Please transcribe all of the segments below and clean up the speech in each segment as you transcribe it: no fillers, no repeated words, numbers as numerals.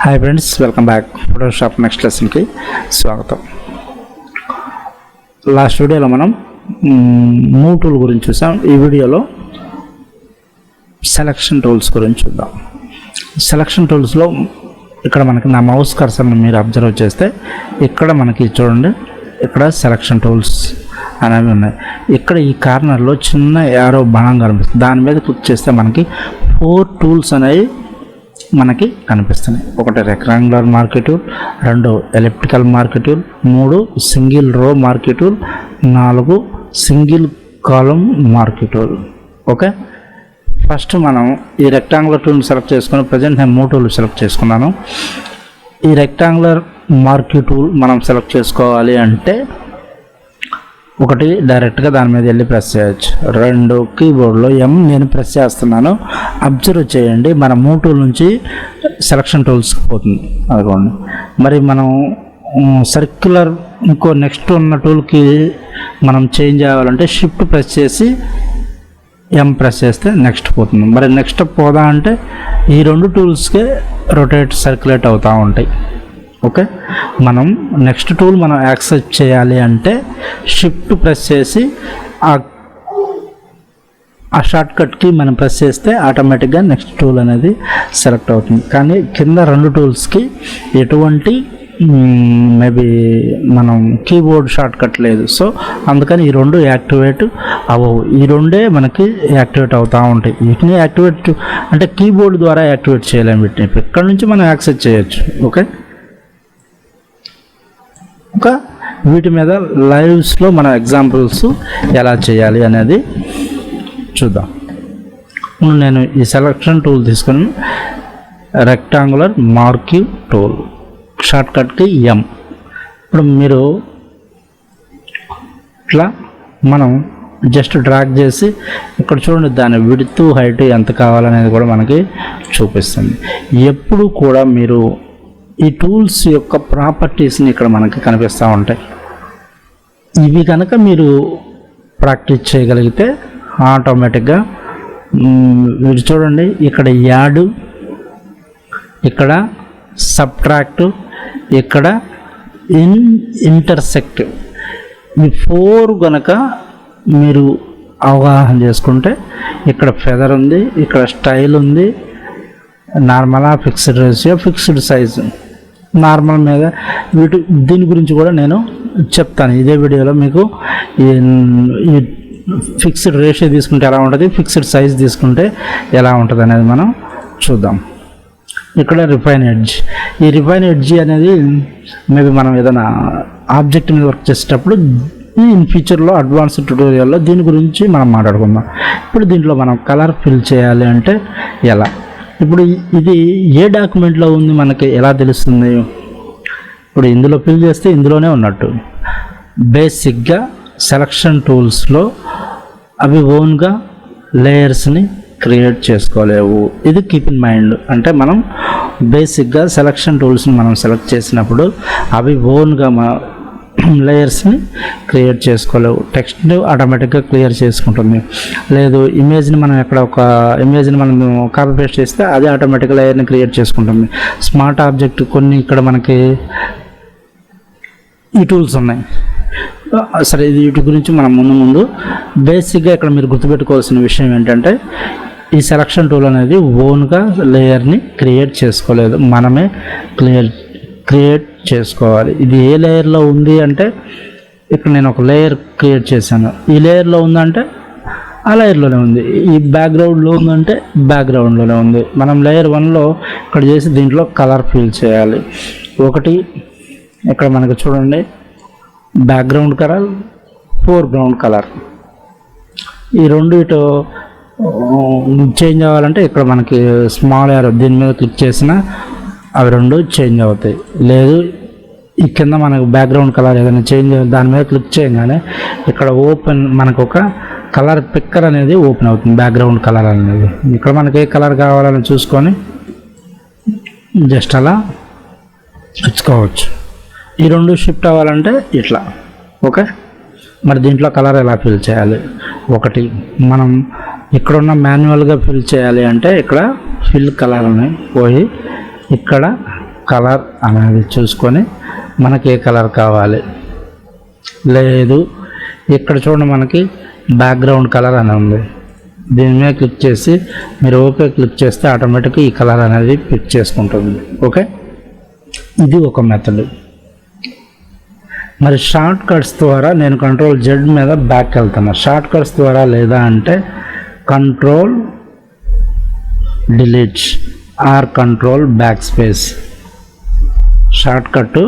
Hi friends, welcome back. Photoshop next లెసన్కి స్వాగతం. Last వీడియోలో మనం మూవ్ టూల్ గురించి చూసాం. ఈ వీడియోలో సెలక్షన్ టూల్స్ గురించి చూద్దాం. సెలక్షన్ టూల్స్లో ఇక్కడ మనకి నా మౌస్ కర్సర్ని మీరు అబ్జర్వ్ చేస్తే ఇక్కడ మనకి చూడండి, ఇక్కడ సెలక్షన్ టూల్స్ అనేవి ఉన్నాయి. ఇక్కడ ఈ కార్నర్లో చిన్న యారో బాణం కనిపిస్తుంది. దాని మీద క్లిక్ చేస్తే మనకి 4 టూల్స్ అనేవి మనకి కనిపిస్తున్నాయి. ఒకటి rectangular market tool, 2 elliptical market tool, 3 single రో market tool, 4 single column market tool. Okay, first మనం ఈ రెక్టాంగులర్ టూల్ సెలెక్ట్ చేసుకుని ప్రజెంట్ నేను మూవ్ టూల్ సెలెక్ట్ చేసుకున్నాను. ఈ రెక్టాంగులర్ మార్కెట్ టూల్ మనం సెలెక్ట్ చేసుకోవాలి అంటే ఒకటి డైరెక్ట్గా దాని మీద వెళ్ళి ప్రెస్ చేయొచ్చు. 2 కీబోర్డ్లో M నేను ప్రెస్ చేస్తున్నాను. అబ్జర్వ్ చేయండి, మన మూవ్ టూల్ నుంచి సెలక్షన్ టూల్స్కి పోతుంది. అనుకోండి, మరి మనం సర్క్యులర్ ఇంకో నెక్స్ట్ ఉన్న టూల్కి మనం చేంజ్ అవ్వాలంటే షిఫ్ట్ ప్రెస్ చేసి M ప్రెస్ చేస్తే నెక్స్ట్ పోతుంది. మరి నెక్స్ట్ పోదా అంటే ఈ 2 టూల్స్కే రొటేట్ సర్క్యులేట్ అవుతూ ఉంటాయి. ఓకే, మనం నెక్స్ట్ టూల్ మనం యాక్సెస్ చేయాలి అంటే షిఫ్ట్ ప్రెస్ చేసి ఆ షార్ట్కట్కి మనం ప్రెస్ చేస్తే ఆటోమేటిక్గా నెక్స్ట్ టూల్ అనేది సెలెక్ట్ అవుతుంది. కానీ కింద 2 టూల్స్కి ఎటువంటి మేబీ మనం కీబోర్డ్ షార్ట్కట్ లేదు. సో అందుకని ఈ 2 యాక్టివేట్ అవ్వవు. ఈ 2 మనకి యాక్టివేట్ అవుతూ ఉంటాయి. వీటిని యాక్టివేట్ అంటే కీబోర్డ్ ద్వారా యాక్టివేట్ చేయలేము. వీటిని ఇక్కడ నుంచి మనం యాక్సెస్ చేయొచ్చు. ఓకే, ఇంకా వీటి మీద లైవ్స్లో మన ఎగ్జాంపుల్స్ ఎలా చేయాలి అనేది చూద్దాం. నేను ఈ సెలక్షన్ టూల్ తీసుకుని రెక్టాంగులర్ మార్కింగ్ టూల్, షార్ట్కట్కి M. ఇప్పుడు మీరు ఇట్లా మనం జస్ట్ డ్రాగ్ చేసి ఇక్కడ చూడండి, దాని విడ్త్ హైట్ ఎంత కావాలనేది కూడా మనకి చూపిస్తుంది. ఎప్పుడు కూడా మీరు ఈ టూల్స్ యొక్క ప్రాపర్టీస్ని ఇక్కడ మనకి కనిపిస్తూ ఉంటాయి. ఇవి కనుక మీరు ప్రాక్టీస్ చేయగలిగితే ఆటోమేటిక్గా మీరు చూడండి, ఇక్కడ యాడ్, ఇక్కడ సబ్ట్రాక్ట్, ఇక్కడ ఇంటర్సెక్ట్, ఈ 4 కనుక మీరు అవగాహన చేసుకుంటే ఇక్కడ ఫెదర్ ఉంది, ఇక్కడ స్టైల్ ఉంది, normal, fixed ratio, fixed size, normal మీద దీని గురించి కూడా నేను చెప్తాను ఇదే వీడియోలో. మీకు ఈ ఫిక్స్డ్ రేషియో తీసుకుంటే ఎలా ఉంటుంది, ఫిక్స్డ్ సైజ్ తీసుకుంటే ఎలా ఉంటుంది అనేది మనం చూద్దాం. ఇక్కడ రిఫైన్ ఎడ్జ్, ఈ రిఫైన్ ఎడ్జ్ అనేది మేబీ మనం ఏదైనా ఆబ్జెక్ట్ మీద వర్క్ చేసేటప్పుడు ఇన్ ఫ్యూచర్లో అడ్వాన్స్డ్ ట్యుటోరియల్లో దీని గురించి మనం మాట్లాడుకుందాం. ఇప్పుడు దీంట్లో మనం కలర్ ఫిల్ చేయాలి అంటే ఎలా, ఇప్పుడు ఇది ఏ డాక్యుమెంట్లో ఉంది మనకి ఎలా తెలుస్తుంది? ఇప్పుడు ఇందులో ఫిల్ చేస్తే ఇందులోనే ఉన్నట్టు. బేసిక్గా సెలక్షన్ టూల్స్లో అవి ఓన్గా లేయర్స్ని క్రియేట్ చేసుకోలేవు. ఇది కీప్ ఇన్ మైండ్. అంటే మనం బేసిక్గా సెలక్షన్ టూల్స్ని మనం సెలెక్ట్ చేసినప్పుడు అవి ఓన్గా లేయర్స్ని క్రియేట్ చేసుకోలేవు. టెక్స్ట్ని ఆటోమేటిక్గా క్లియర్ చేసుకుంటుంది. లేదు, ఇమేజ్ని మనం ఎక్కడ ఒక ఇమేజ్ని మనం కాపీ పేస్ట్ చేస్తే అది ఆటోమేటిక్గా లేయర్ని క్రియేట్ చేసుకుంటుంది. స్మార్ట్ ఆబ్జెక్ట్ కొన్ని ఇక్కడ మనకి ఈ టూల్స్ ఉన్నాయి. సరే, ఇది వీటి గురించి మనం ముందు బేసిక్గా ఇక్కడ మీరు గుర్తుపెట్టుకోవాల్సిన విషయం ఏంటంటే ఈ సెలక్షన్ టూల్ అనేది ఓన్గా లేయర్ని క్రియేట్ చేసుకోలేదు, మనమే క్రియేట్ చేసుకోవాలి. ఇది ఏ లేయర్లో ఉంది అంటే ఇక్కడ నేను ఒక లేయర్ క్రియేట్ చేశాను, ఈ లేయర్లో ఉందంటే ఆ లేయర్లోనే ఉంది. ఈ బ్యాక్గ్రౌండ్లో ఉందంటే బ్యాక్గ్రౌండ్లోనే ఉంది. మనం లేయర్ 1లో ఇక్కడ చేసి దీంట్లో కలర్ ఫిల్ చేయాలి. ఒకటి ఇక్కడ మనకు చూడండి, బ్యాక్గ్రౌండ్ కలర్, ఫోర్గ్రౌండ్ కలర్, ఈ 2 ఇటు చేంజ్ అవ్వాలంటే ఇక్కడ మనకి స్మాల్ యారో దీని మీద క్లిక్ చేసినా అవి 2 చేంజ్ అవుతాయి. లేదు, ఈ కింద మనకు బ్యాక్గ్రౌండ్ కలర్ ఏదైనా చేంజ్ దాని మీద క్లిక్ చేయగానే ఇక్కడ ఓపెన్ మనకు ఒక కలర్ పిక్కర్ అనేది ఓపెన్ అవుతుంది. బ్యాక్గ్రౌండ్ కలర్ అనేది ఇక్కడ మనకి ఏ కలర్ కావాలని చూసుకొని జస్ట్ అలా ఇచ్చుకోవచ్చు. ఈ 2 షిఫ్ట్ అవ్వాలంటే ఇట్లా. ఓకే, మరి దీంట్లో కలర్ ఎలా ఫిల్ చేయాలి? ఒకటి మనం ఇక్కడున్న మాన్యువల్గా ఫిల్ చేయాలి అంటే ఇక్కడ ఫిల్ కలర్ అని పోయి ఇక్కడ కలర్ అనేది చూసుకొని మనకి ఏ కలర్ కావాలి. లేదు ఇక్కడ చూడండి మనకి బ్యాక్గ్రౌండ్ కలర్ అని ఉంది, దీని మీద క్లిక్ చేసి మీరు ఓకే క్లిక్ చేస్తే ఆటోమేటిక్గా ఈ కలర్ అనేది పిక్ చేసుకుంటుంది. ఓకే, ఇది ఒక మెథడ్. మరి షార్ట్ కట్స్ ద్వారా నేను కంట్రోల్ జెడ్ మీద బ్యాక్ వెళ్తాను. షార్ట్ కట్స్ ద్వారా లేదా అంటే control delete or control backspace. Shortcut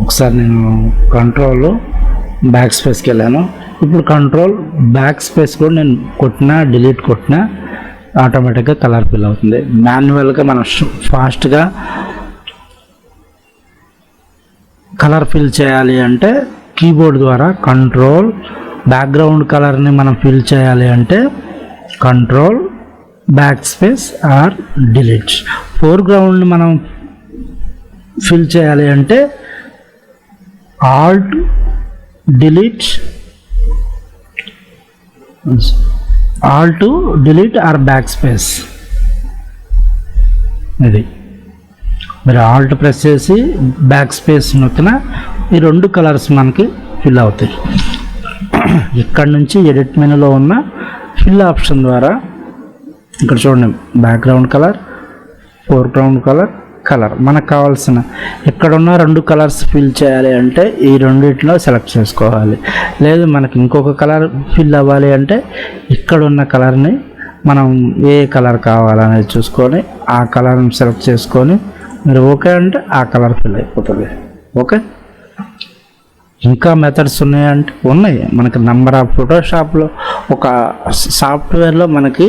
ఒకసారి నేను కంట్రోల్ బ్యాక్ స్పేస్కి వెళ్ళాను. ఇప్పుడు కంట్రోల్ బ్యాక్ స్పేస్ కూడా నేను కొట్టినా డిలీట్ కొట్టినా ఆటోమేటిక్గా కలర్ ఫిల్ అవుతుంది. మాన్యువల్గా మనం ఫాస్ట్గా కలర్ ఫిల్ చేయాలి అంటే కీబోర్డ్ ద్వారా కంట్రోల్, బ్యాక్గ్రౌండ్ కలర్ని మనం ఫిల్ చేయాలి అంటే control backspace or delete. ఫోర్గ్రౌండ్ని మనం ఫిల్ చేయాలి అంటే alt delete or backspace. ఇది మీరు ఆల్ట్ ప్రెస్ చేసి బ్యాక్ స్పేస్ నొక్కిన ఈ రెండు కలర్స్ మనకి ఫిల్ అవుతాయి. ఇక్కడ నుంచి ఎడిట్ మెనూలో ఉన్న ఫిల్ ఆప్షన్ ద్వారా ఇక్కడ చూడండి background colour, foreground colour, colour మనకు కావాల్సిన ఎక్కడున్న రెండు కలర్స్ ఫిల్ చేయాలి అంటే ఈ రెండిట్లో సెలెక్ట్ చేసుకోవాలి. లేదు మనకి ఇంకొక కలర్ ఫిల్ అవ్వాలి అంటే ఇక్కడున్న కలర్ని మనం ఏ కలర్ కావాలనేది చూసుకొని ఆ కలర్ని సెలెక్ట్ చేసుకొని మీరు ఓకే అంటే ఆ కలర్ ఫిల్ అయిపోతుంది. ఓకే, ఇంకా మెథడ్స్ ఉన్నాయంటే ఉన్నాయి. మనకి నంబర్ ఆఫ్ ఫోటోషాప్లో ఒక సాఫ్ట్వేర్లో మనకి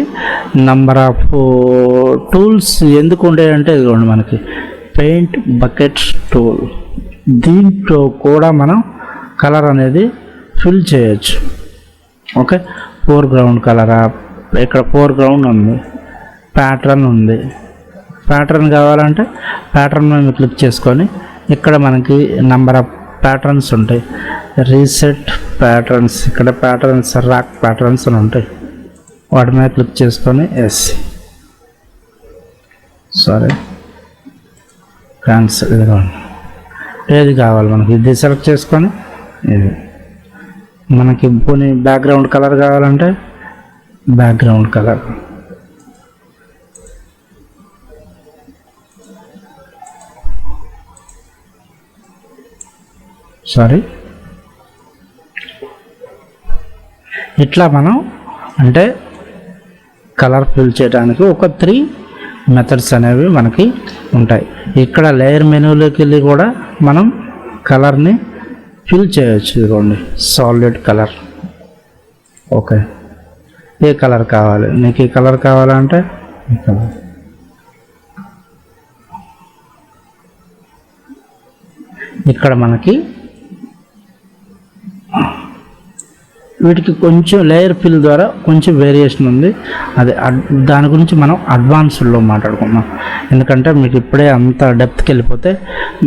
నంబర్ ఆఫ్ టూల్స్ ఎందుకు ఉండేయంటే ఇదిగోండి మనకి పెయింట్ బకెట్ టూల్, దీంట్లో కూడా మనం కలర్ అనేది ఫిల్ చేయొచ్చు. ఓకే, ఫోర్గ్రౌండ్ కలరా, ఇక్కడ ఫోర్గ్రౌండ్ ఉంది, ప్యాటర్న్ ఉంది. ప్యాటర్న్ కావాలంటే ప్యాటర్న్ మీద క్లిక్ చేసుకొని ఇక్కడ మనకి నంబర్ ఆఫ్ ప్యాటర్న్స్ ఉంటాయి. రీసెట్ ప్యాటర్న్స్, ఇక్కడ ప్యాటర్న్స్ రాక్ ప్యాటర్న్స్ అని ఉంటాయి, వాటి మీద క్లిక్ చేసుకొని క్యాన్సిల్. ఇదిగోండి ఏది కావాలి మనకి ఇది సెలెక్ట్ చేసుకొని ఇది మనకి పోనీ బ్యాక్గ్రౌండ్ కలర్ కావాలంటే బ్యాక్గ్రౌండ్ కలర్, ఇట్లా మనం అంటే కలర్ ఫిల్ చేయడానికి ఒక 3 మెథడ్స్ అనేవి మనకి ఉంటాయి. ఇక్కడ లేయర్ మెనూలోకి వెళ్ళి కూడా మనం కలర్ని ఫిల్ చేయొచ్చు. ఇదిగోండి సాలిడ్ కలర్. ఓకే, ఏ కలర్ కావాలి నీకు, ఈ కలర్ కావాలంటే ఈ కలర్. ఇక్కడ మనకి వీటికి కొంచెం లేయర్ ఫిల్ ద్వారా కొంచెం వేరియేషన్ ఉంది. అదే దాని గురించి మనం అడ్వాన్స్డ్లో మాట్లాడుకుందాం. ఎందుకంటే మీకు ఇప్పుడే అంత డెప్త్కి వెళ్ళిపోతే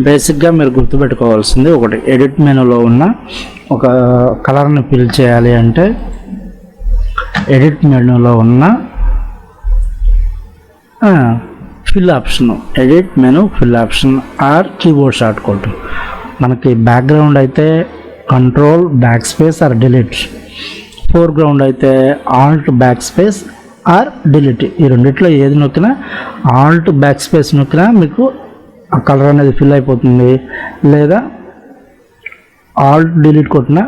బేసిక్గా మీరు గుర్తుపెట్టుకోవాల్సింది ఒకటి, ఎడిట్ మెనూలో ఉన్న ఒక కలర్ని ఫిల్ చేయాలి అంటే ఎడిట్ మెనూలో ఉన్న fill option, edit menu fill option or keyboard shortcut. మనకి బ్యాక్గ్రౌండ్ అయితే control backspace or delete, foreground అయితే alt backspace or delete. ఈ రెండిట్లో ఏది నొక్కినా ఆల్ట్ బ్యాక్ స్పేస్ నొక్కినా మీకు ఆ కలర్ అనేది ఫిల్ అయిపోతుంది. లేదా ఆల్ట్ డిలీట్ కొట్టినా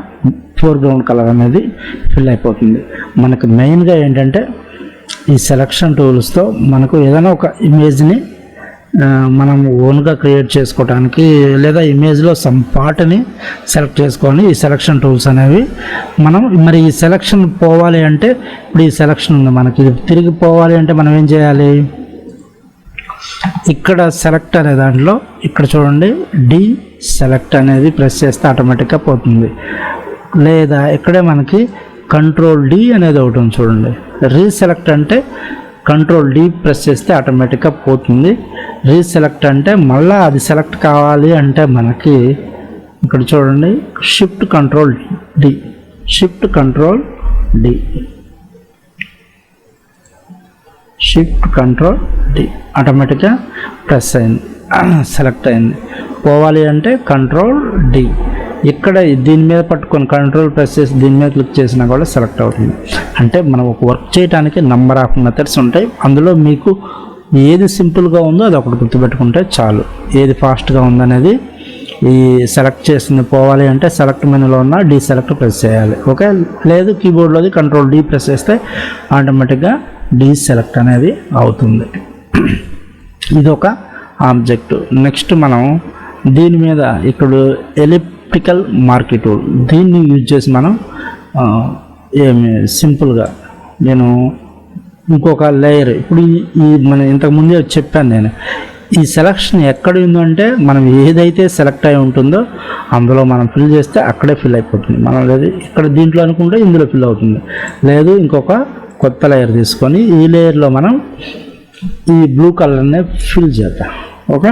ఫోర్గ్రౌండ్ కలర్ అనేది ఫిల్ అయిపోతుంది. మనకు మెయిన్గా ఏంటంటే ఈ సెలక్షన్ టూల్స్తో మనకు ఏదైనా ఒక ఇమేజ్ని మనం ఓన్గా క్రియేట్ చేసుకోవడానికి లేదా ఇమేజ్లో సమ్ పార్ట్ని సెలెక్ట్ చేసుకొని ఈ సెలక్షన్ టూల్స్ అనేవి మనం మరి ఈ సెలక్షన్ పోవాలి అంటే ఇప్పుడు ఈ సెలక్షన్ ఉంది మనకి, తిరిగి పోవాలి అంటే మనం ఏం చేయాలి, ఇక్కడ సెలెక్ట్ అనే దాంట్లో ఇక్కడ చూడండి డి సెలెక్ట్ అనేది ప్రెస్ చేస్తే ఆటోమేటిక్గా పోతుంది. లేదా ఇక్కడే మనకి కంట్రోల్ డి అనేది ఒకటి ఉంది చూడండి, రీసెలెక్ట్ అంటే కంట్రోల్ డి ప్రెస్ చేస్తే ఆటోమేటిక్గా పోతుంది. రీసెలెక్ట్ అంటే మళ్ళీ అది సెలెక్ట్ కావాలి అంటే మనకి ఇక్కడ చూడండి shift control D, shift control D, shift control D ఆటోమేటిక్గా ప్రెస్ అయింది, సెలెక్ట్ అయింది. పోవాలి అంటే కంట్రోల్ డి. ఇక్కడ దీని మీద పట్టుకొని కంట్రోల్ ప్రెస్ చేసి దీని మీద క్లిక్ చేసినా కూడా సెలెక్ట్ అవుతుంది. అంటే మనం ఒక వర్క్ చేయడానికి నెంబర్ ఆఫ్ మెథడ్స్ ఉంటాయి. అందులో మీకు ఏది సింపుల్గా ఉందో అది ఒకటి గుర్తుపెట్టుకుంటే చాలు. ఏది ఫాస్ట్గా ఉందనేది ఈ సెలెక్ట్ చేసింది పోవాలి అంటే సెలెక్ట్ మెనూలో ఉన్న డీసెలెక్ట్ ప్రెస్ చేయాలి. ఓకే, లేదు కీబోర్డ్లోది కంట్రోల్ డి ప్రెస్ చేస్తే ఆటోమేటిక్గా డీసెలెక్ట్ అనేది అవుతుంది. ఇది ఒక ఆబ్జెక్ట్. నెక్స్ట్ మనం దీని మీద ఇక్కడ ఎలిప్టికల్ మార్కింగ్ టూల్, దీన్ని యూజ్ చేసి మనం ఏమి సింపుల్గా నేను ఇంకొక లేయర్ ఇప్పుడు ఈ మనం ఇంతకుముందే చెప్పాను నేను, ఈ సెలక్షన్ ఎక్కడ ఉందంటే మనం ఏదైతే సెలెక్ట్ అయి ఉంటుందో అందులో మనం ఫిల్ చేస్తే అక్కడే ఫిల్ అయిపోతుంది. మనం లేదు ఇక్కడ దీంట్లో అనుకుంటే ఇందులో ఫిల్ అవుతుంది. లేదు ఇంకొక కొత్త లేయర్ తీసుకొని ఈ లేయర్లో మనం ఈ బ్లూ కలర్ని ఫిల్ చేద్దాం. ఓకే,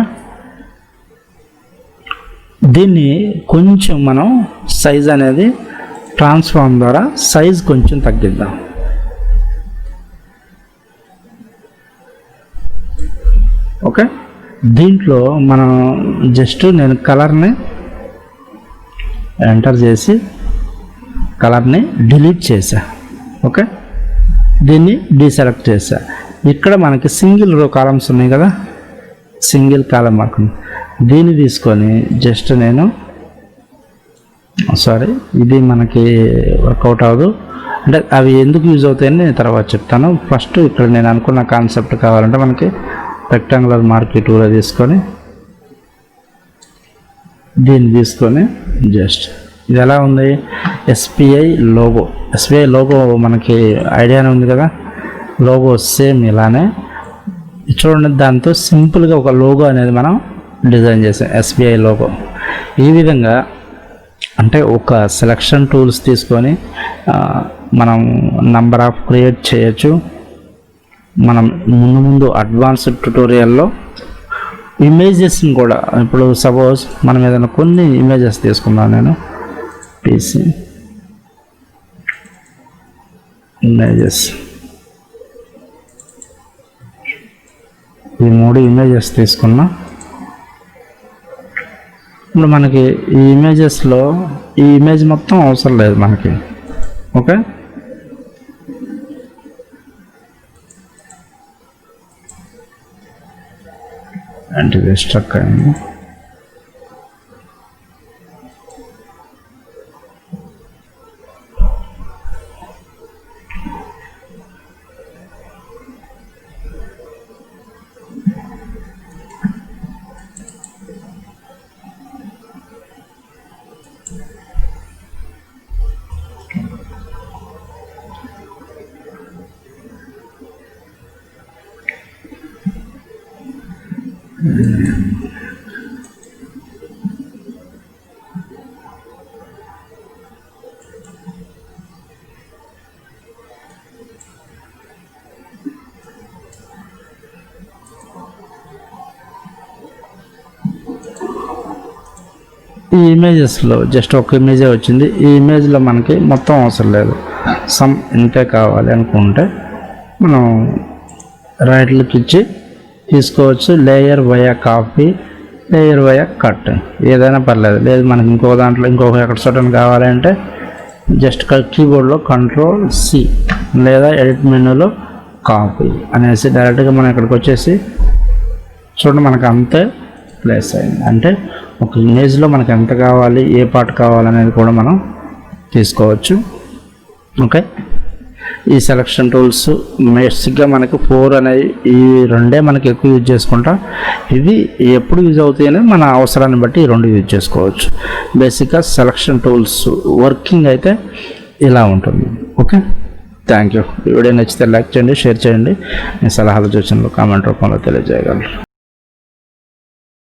దీన్ని కొంచెం మనం సైజ్ అనేది ట్రాన్స్ఫార్మ్ ద్వారా సైజ్ కొంచెం తగ్గిద్దాం. ఓకే, దీంట్లో మనం జస్ట్ నేను కలర్ని ఎంటర్ చేసి కలర్ని డిలీట్ చేసా. ఓకే, దీన్ని డీసెలెక్ట్ చేసా. ఇక్కడ మనకి సింగిల్ రో కాలమ్స్ ఉన్నాయి కదా, సింగిల్ కాలం మార్క్, దీన్ని తీసుకొని జస్ట్ నేను ఇది మనకి వర్కౌట్ అవ్వదు. అంటే అవి ఎందుకు యూజ్ అవుతాయని నేను తర్వాత చెప్తాను. ఫస్ట్ ఇక్కడ నేను అనుకున్న కాన్సెప్ట్ కావాలంటే మనకి రెక్టాంగులర్ మార్కింగ్ టూల్ తీసుకొని దీన్ని తీసుకొని జస్ట్ ఇది ఎలా ఉంది, ఎస్బీఐ లోగో మనకి ఐడియానే ఉంది కదా, లోగో సేమ్ ఇలానే చూడండి. దాంతో సింపుల్గా ఒక లోగో అనేది మనం డిజైన్ చేసాం, ఎస్బీఐ లోగో. ఈ విధంగా అంటే ఒక సెలక్షన్ టూల్స్ తీసుకొని మనం నంబర్ ఆఫ్ క్రియేట్ చేయొచ్చు. మనం ముందు అడ్వాన్స్డ్ ట్యుటోరియల్లో ఇమేజెస్ని కూడా, ఇప్పుడు సపోజ్ మనం ఏదైనా కొన్ని ఇమేజెస్ తీసుకున్నాను నేను, పీసీ ఇమేజెస్, ఈ 3 ఇమేజెస్ తీసుకున్నా. ఇప్పుడు మనకి ఈ ఇమేజెస్లో ఈ ఇమేజ్ మొత్తం అవసరం లేదు మనకి. ఓకే, అంటే ఇది స్ట్రక్ అయింది. ఈ ఇమేజెస్లో జస్ట్ ఒక ఇమేజే వచ్చింది. ఈ ఇమేజ్లో మనకి మొత్తం అవసరం లేదు, సమ్ ఇంతే కావాలి అనుకుంటే మనం రైట్ క్లిక్ ఇచ్చి తీసుకోవచ్చు. Layer via copy, layer via cut, ఏదైనా పర్లేదు. లేదు మనకి ఇంకో దాంట్లో ఇంకొక ఎక్కడ చూడడానికి కావాలంటే జస్ట్ కీబోర్డ్లో కంట్రోల్ సి లేదా ఎడిట్ మెనూలో కాపీ అనేసి డైరెక్ట్గా మనం ఇక్కడికి వచ్చేసి చూడండి మనకు అంతే ప్లేస్ అయింది. అంటే ఒక ఇమేజ్లో మనకు ఎంత కావాలి, ఏ పార్ట్ కావాలనేది కూడా మనం తీసుకోవచ్చు. ఓకే, ఈ సెలక్షన్ టూల్స్ బేసిక్గా మనకి 4 అనేవి, ఈ 2 మనకి ఎక్కువ యూజ్ చేసుకుంటాం. ఇవి ఎప్పుడు యూజ్ అవుతాయి అనేది మన అవసరాన్ని బట్టి ఈ 2 యూజ్ చేసుకోవచ్చు. బేసిక్గా సెలక్షన్ టూల్స్ వర్కింగ్ అయితే ఇలా ఉంటుంది. Okay, thank you. ఈ వీడియో నచ్చితే లైక్ చేయండి, షేర్ చేయండి. మీ సలహాలు సూచనలు కామెంట్ రూపంలో తెలియజేయగలరు.